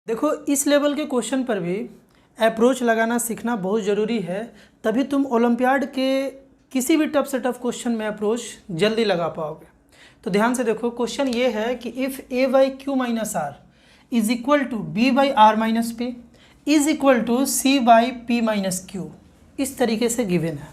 देखो इस लेवल के क्वेश्चन पर भी अप्रोच लगाना सीखना बहुत ज़रूरी है, तभी तुम ओलंपियाड के किसी भी टफ से टफ क्वेश्चन में अप्रोच जल्दी लगा पाओगे। तो ध्यान से देखो, क्वेश्चन ये है कि if A by Q minus are is equal to B by R minus P is equal to C by P minus Q, इस तरीके से गिवन है।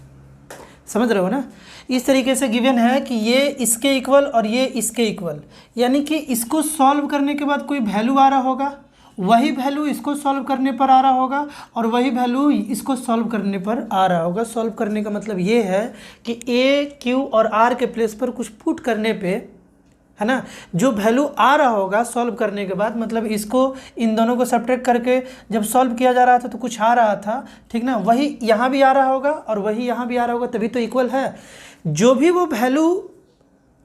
समझ रहे हो ना? इस तरीके से गिवन है कि ये इसके इक्वल और ये इसके इक्वल, यानी कि इसको सॉल्व करने के बाद कोई वैल्यू आ रहा होगा, वही वैल्यू इसको सॉल्व करने पर आ रहा होगा और वही वैल्यू इसको सॉल्व करने पर आ रहा होगा। सॉल्व करने का मतलब ये है कि ए क्यू और आर के प्लेस पर कुछ पुट करने पे, है ना, जो वैल्यू आ रहा होगा सॉल्व करने के बाद, मतलब इसको इन दोनों को सब्ट्रैक्ट करके जब सॉल्व किया जा रहा था तो कुछ आ रहा था, ठीक ना, वही यहाँ भी आ रहा होगा और वही यहाँ भी आ रहा होगा, तभी तो इक्वल है। जो भी वो वैल्यू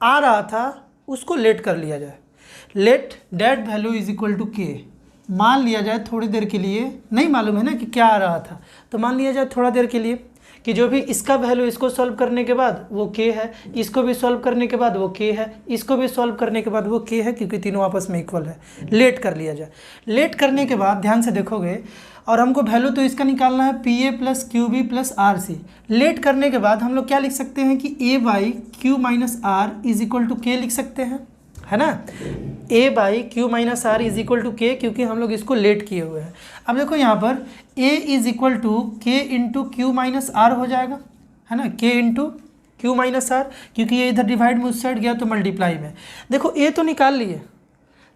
आ रहा था उसको लेट कर लिया जाए। Let that value is equal to K मान लिया जाए थोड़ी देर के लिए, नहीं मालूम है ना कि क्या आ रहा था, तो मान लिया जाए थोड़ा देर के लिए कि जो भी इसका वैल्यू इसको सॉल्व करने के बाद वो के है, इसको भी सॉल्व करने के बाद वो के है, इसको भी सॉल्व करने के बाद वो के है, क्योंकि तीनों आपस में इक्वल है। लेट कर लिया जाए। लेट करने के बाद ध्यान से देखोगे, और हमको वैल्यू तो इसका निकालना है P A plus Q B plus R C. Let करने के बाद हम लोग क्या लिख सकते हैं कि a by Q minus are is equal to k लिख सकते हैं, है ना। A by Q minus are is equal to k, क्योंकि हम लोग इसको लेट किए हुए हैं। अब देखो यहाँ पर ए is equal to K into Q minus are हो जाएगा, है ना, के इंटू क्यू माइनस आर, क्योंकि ये इधर डिवाइड में उस साइड गया तो मल्टीप्लाई में। देखो ए तो निकाल लिए,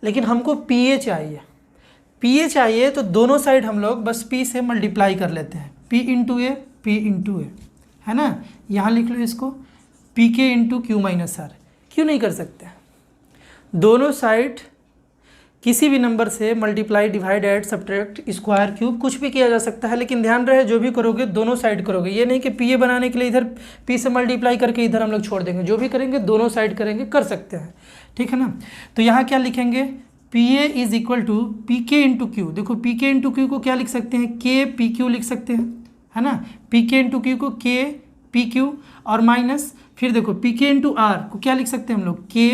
लेकिन हमको पी ए चाहिए। पी ए चाहिए तो दोनों साइड हम लोग बस पी से मल्टीप्लाई कर लेते हैं, पी इंटू ए, पी इंटू ए, है ना। यहाँ लिख लो इसको P K into Q minus are. क्यों नहीं कर सकते? दोनों साइड किसी भी नंबर से multiply, divide, add, subtract, square, cube कुछ भी किया जा सकता है, लेकिन ध्यान रहे जो भी करोगे दोनों साइड करोगे। ये नहीं कि पी ए बनाने के लिए इधर पी से मल्टीप्लाई करके इधर हम लोग छोड़ देंगे, जो भी करेंगे दोनों साइड करेंगे, कर सकते हैं, ठीक है ना। तो यहाँ क्या लिखेंगे, P A is equal to P K into Q. देखो पी के इंटू क्यू को क्या लिख सकते हैं, के पी क्यू लिख सकते हैं, है ना। पी के इंटू क्यू को के पी क्यू और माइनस, फिर देखो पी के इंटू आर को क्या लिख सकते हैं हम लोग, के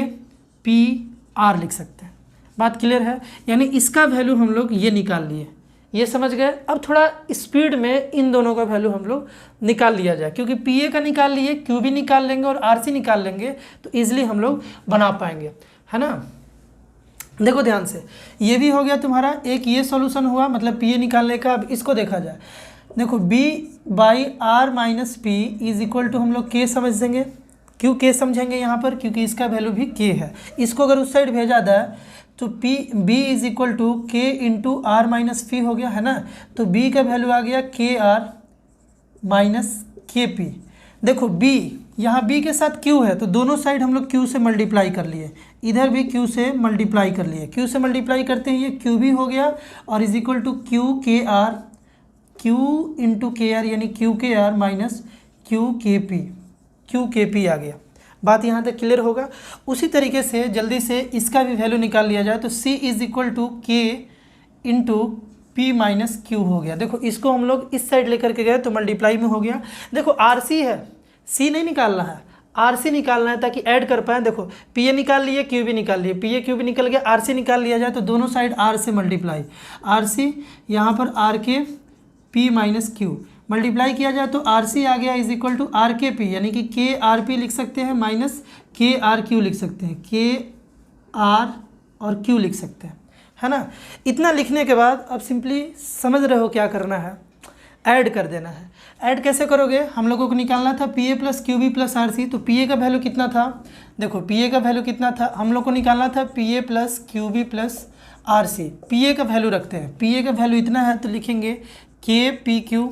पी आर लिख सकते हैं। बात क्लियर है? यानी इसका वैल्यू हम लोग ये निकाल लिए, ये समझ गए। अब थोड़ा स्पीड में इन दोनों का वैल्यू हम लोग निकाल लिया जाए, क्योंकि पी ए का निकाल लिए, क्यू भी निकाल लेंगे और आर सी निकाल लेंगे तो ईजिली हम लोग बना पाएंगे, है ना। देखो ध्यान से, ये भी हो गया तुम्हारा, एक ये सॉल्यूशन हुआ, मतलब पी ए निकालने का। अब इसको देखा जाए, देखो B by R minus P is equal to हम लोग के समझ देंगे। क्यों के समझेंगे यहाँ पर, क्योंकि इसका वैल्यू भी के है। इसको अगर उस साइड भेजा जाए तो P B is equal to K into R minus P हो गया, है ना। तो बी का वैल्यू आ गया के आर माइनस के पी। देखो बी, यहाँ बी के साथ क्यू है तो दोनों साइड हम लोग क्यू से मल्टीप्लाई कर लिए, इधर भी क्यू से मल्टीप्लाई कर लिए। क्यू से मल्टीप्लाई करते हैं ये क्यू भी हो गया और इज इक्वल टू क्यू के आर, क्यू इंटू के आर यानी क्यू के आर माइनस क्यू के पी, क्यू के पी आ गया। बात यहाँ तक क्लियर होगा। उसी तरीके से जल्दी से इसका भी वैल्यू निकाल लिया जाए तो सी is equal to K into P minus Q हो गया। देखो इसको हम लोग इस साइड लेकर के गए तो मल्टीप्लाई में हो गया। देखो आर सी है, सी नहीं निकालना है, आर सी निकालना है ताकि ऐड कर पाएँ। देखो पी ए निकाल लिए, क्यू भी निकाल लिए, पी ए क्यू भी निकल गया, आर सी निकाल लिया जाए तो दोनों साइड आर से मल्टीप्लाई, आर सी यहाँ पर आर के पी माइनस क्यू मल्टीप्लाई किया जाए तो आर सी आ गया इज इक्वल टू आर के पी, यानी कि के आर पी लिख सकते हैं माइनस के आर क्यू लिख सकते हैं, के आर और क्यू लिख सकते हैं, है ना। इतना लिखने के बाद अब सिंपली समझ रहे हो क्या करना है, ऐड कर देना है। ऐड कैसे करोगे, हम लोगों को निकालना था P A plus Q B plus R C. तो पी ए का वैल्यू कितना था, देखो पी ए का वैल्यू कितना था, हम लोग को निकालना था P A plus Q B plus R C. P A का वैल्यू रखते हैं, पी ए का वैल्यू इतना है तो लिखेंगे के पी क्यू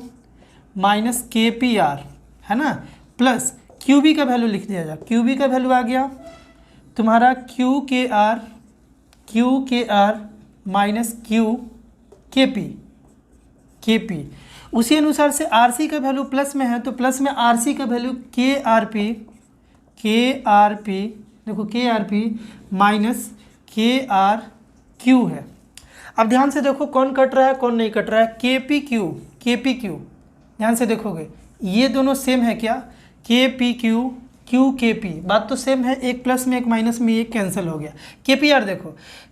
माइनस के पी आर, है ना, प्लस क्यू बी का वैल्यू लिख दिया जाए। क्यू बी का वैल्यू आ गया तुम्हारा क्यू के आर माइनस क्यू के पी। उसी अनुसार से आर सी का वैल्यू प्लस में है तो प्लस में आर सी का वैल्यू के आर पी, देखो के आर पी माइनस के आर क्यू है। अब ध्यान से देखो कौन कट रहा है कौन नहीं कट रहा है, के पी क्यू। ध्यान से देखोगे ये दोनों सेम है क्या, के पी क्यू के पी, बात तो सेम है, एक प्लस में एक माइनस में एक कैंसिल हो गया। के पी आर देखो,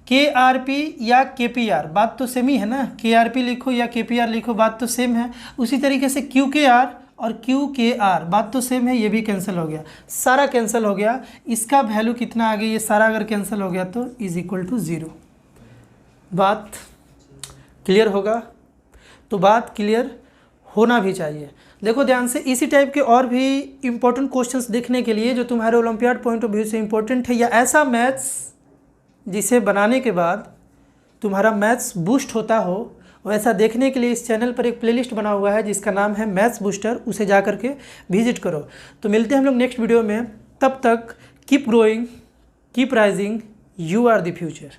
के आर पी या के पी आर, बात तो सेम ही है ना, के आर पी लिखो या के पी आर लिखो, बात तो सेम है। उसी तरीके से क्यू के आर और क्यू के आर, बात तो सेम है, ये भी कैंसिल हो गया, सारा कैंसिल हो गया। इसका वैल्यू कितना आ गया, ये सारा अगर कैंसिल हो गया तो इज इक्वल टू 0। बात क्लियर होगा? तो बात क्लियर होना भी चाहिए। देखो ध्यान से, इसी टाइप के और भी इम्पोर्टेंट क्वेश्चंस देखने के लिए जो तुम्हारे ओलंपियाड पॉइंट ऑफ व्यू से इम्पोर्टेंट है, या ऐसा मैथ्स जिसे बनाने के बाद तुम्हारा मैथ्स बूस्ट होता हो, वैसा देखने के लिए इस चैनल पर एक प्लेलिस्ट बना हुआ है जिसका नाम है मैथ्स बूस्टर, उसे जा करके विजिट करो। तो मिलते हैं हम लोग नेक्स्ट वीडियो में, तब तक keep growing, keep rising, you are the future.